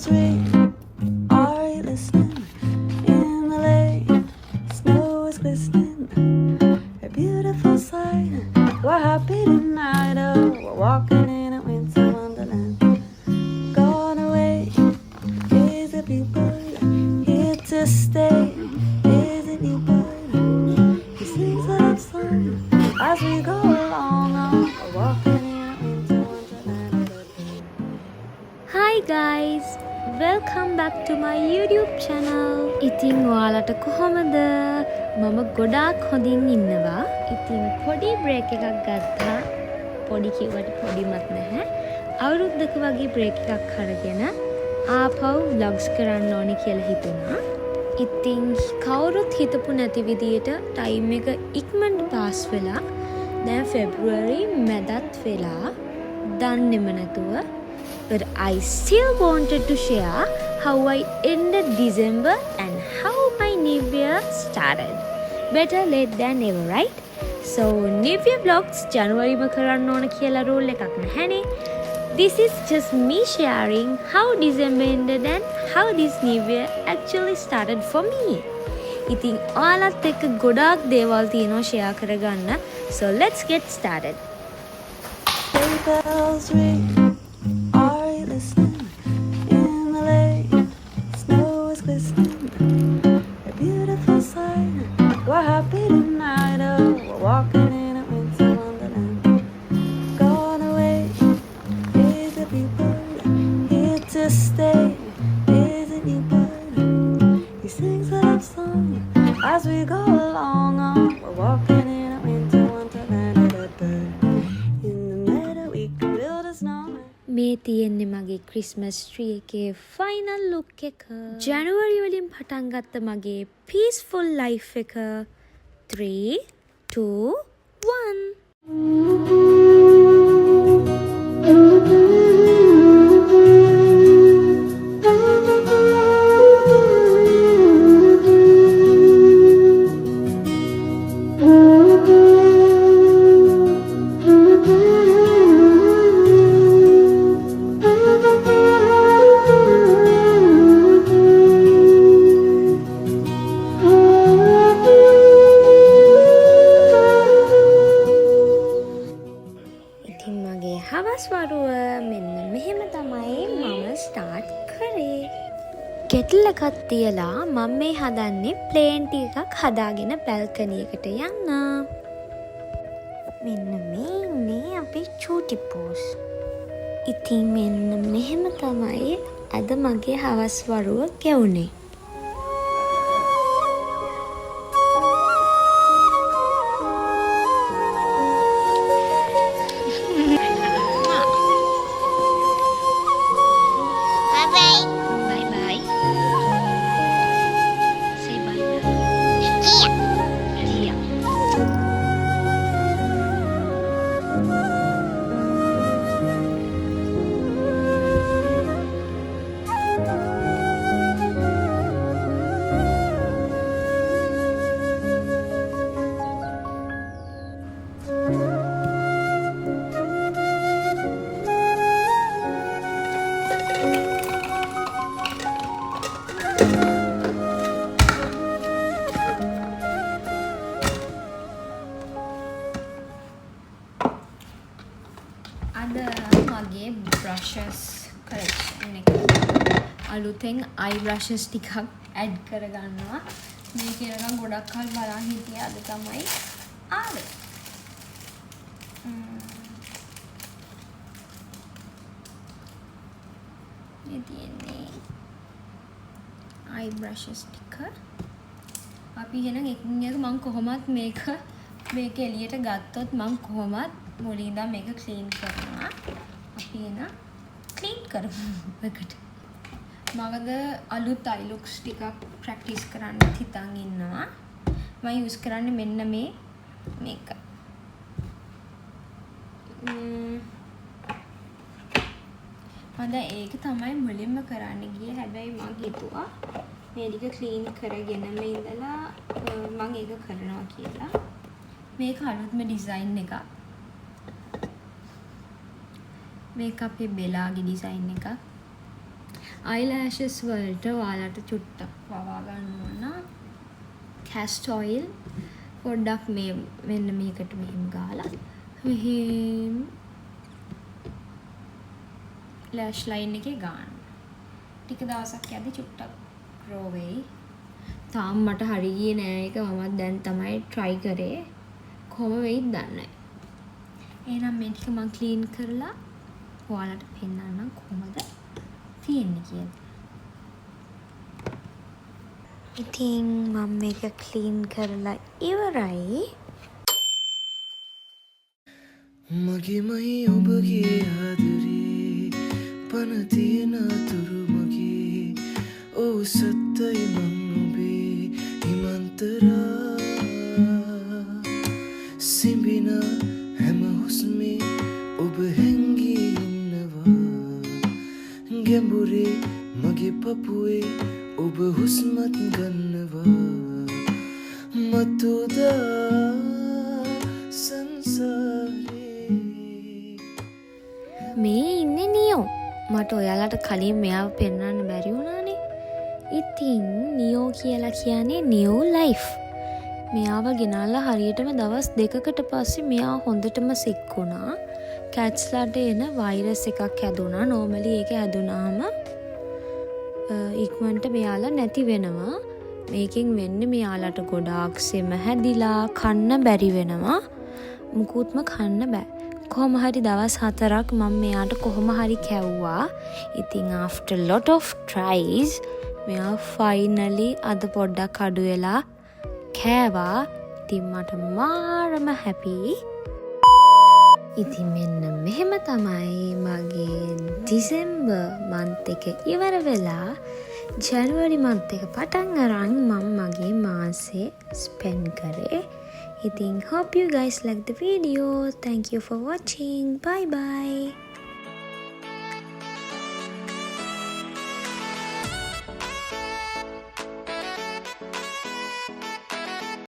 bells ring. Are you listening? In the lane, snow is glistening. A beautiful sight. We're happy tonight. Oh, we're walking in a winter wonderland. Gone away is the bluebird, here to stay is a new bird. He sings a love song as we go along. Oh, we're walking in a winter wonderland. Hi guys, welcome back to my YouTube channel. ඉතින් ඔයාලට කොහොමද? මම ගොඩාක් හොඳින් ඉන්නවා. ඉතින් පොඩි break එකක් ගත්තා. පොඩි කිව්වට පොඩිමත් නැහැ. අවුරුද්දක වගේ බ්‍රේක් එකක් අරගෙන ආපහු vlogs කරන්න ඕනේ කියලා හිතුණා. ඉතින් කවුරුත් හිතපු නැති විදියට ටයිම් එක ඉක්මනට පාස් වෙලා දැන් February මැදත් වෙලා දන්නේම නැතුව. But I still wanted to share how I ended December and how my new year started. Better late than never, right? So new year vlogs January ma karanna ona kiyala rule ekak nahane. This is just me sharing how December ended and how this new year actually started for me. ඉතින් ඔයාලත් එක්ක ගොඩාක් දේවල් තියෙනවා share කරගන්න. So let's get started. Sleigh bells ring. Are you listening? In the lane, snow is glistening. A beautiful sight. We're happy tonight. Oh, we're walking in a winter wonderland. Gone away is a bluebird, here to stay is a new bird. He sings a love song as we go along. Oh, we're walking in a winter wonderland. In the meadow we can build a snowman. මේ තියෙන්නේ මගේ Christmas tree එකේ final look එක. ජැනුවරි වලින් පටන් ගත්ත මගේ peaceful life එක. 3 2 1 හවස් වරුව මෙන්න මෙහෙම තමයි මම ස්ටාර්ට් කරේ. කෙටල් එකක් තියලා මම මේ හදන්නේ ප්ලේන් ටී එකක් හදාගෙන බැල්කනි එකට යන්න. මෙන්න මේ ඉන්නේ අපේ චූටි පෝස්. ඉතින් මෙන්න මෙහෙම තමයි අද මගේ හවස් වරුව ගෙවුනේ. අද මගේ brushes collection එක අලුතෙන් eye brushes ටිකක් add කරගන්නවා. මේ කියලා නම් ගොඩක් කල් බලන් හිටියේ අද තමයි ආවේ. මේ තියෙන්නේ eye brushes ටික. අපි එහෙනම් එකින් එක මම කොහොමත් මේක එළියට ගත්තොත් මම කොහොමත් මුලින් ඉඳන් මේක ක්ලීන් කරනවා. අපි එන ක්ලීන් කරමු එකට. මගද අලුත් eye looks ටිකක් ප්‍රැක්ටිස් කරන්න හිතන් ඉන්නවා. මම යූස් කරන්නේ මෙන්න මේක. මම ඒක තමයි මුලින්ම කරන්න ගියේ. හැබැයි මම හිතුවා මේ ටික ක්ලීන් කරගෙන මේ ඉඳලා මම ඒක කරනවා කියලා. මේක අලුත්ම ඩිසයින් එකක්. මේක අපේ බෙලාගේ ඩිසයින් එකක්. අයිලෑෂස් වලට ඔයාලට චුට්ටක් පවා ගන්න ඕන කැස්ට් ඔයිල් පොඩ්ඩක් මේ මෙන්න මේකට මෙහෙම ගාලා මෙහෙම ලෑෂ් ලයින් එකේ ගන්න. ටික දවසක් යද්දි චුට්ටක් ග්‍රෝ වෙයි. තාම මට හරි ගියේ නෑ ඒක. මමත් දැන් තමයි try කරේ. කොහොම වෙයිද දන්නේ නෑ. එහෙනම් මේ ටික මම ක්ලීන් කරලා ඔයාලට පෙන්නන්නම් කොහොමද තියෙන්නේ කියලා. ඉතින් මම මේක ක්ලීන් කරලා ඉවරයි. මගේමයි ඔබගේ ආදරේ පන තියෙන තුරු මගේ ඕ සත්තයි මං ඔබේ හිමන්තරා සිඹින හැම හුස්මේ ඔබ හැංගී ඉන්නවා ගැඹුරේ මගේ පපුවේ ඔබ හුස්මත් ගන්නවා මතුදා සංසාරේ මේ ඉන්නේ නියෝ. මට ඔයාලට කලින් මෙයාව පෙන්වන්න බැරි වුණානේ. ඉතින් නියෝ කියලා කියන්නේ නියෝ ලයිෆ්. මෙයාව ගෙනල්ලා හරියටම දවස් 2කට පස්සේ මෙයා හොඳටම සික් වුණා. කැට්ස්ලාට එන වෛරස් එකක් හැදුනා. නෝමලි ඒක හැදුනාම ඉක්මනට මෙයාලා නැති වෙනවා. මේකෙන් වෙන්නේ මෙයාලට ගොඩාක් සෙම හැදිලා කන්න බැරි වෙනවා. මුකුත්ම කන්න බෑ. කොහොම හරි දවස් 4ක් මම මෙයාට කොහොම හරි කැව්වා. ඉතින් after lot of tries මෙයා finally අද පොඩ්ඩක් අඩු වෙලා කෑවා. ඉතින් මට මාරම happy. ඉතින් මෙන්න මෙහෙම තමයි මගේ ඩිසෙම්බර් month එක ඉවර වෙලා ජනවරි month එක පටන් අරන් මම මගේ මාසේ spend කරේ. ඉතින් hope you guys like the video. Thank you for watching. Bye bye.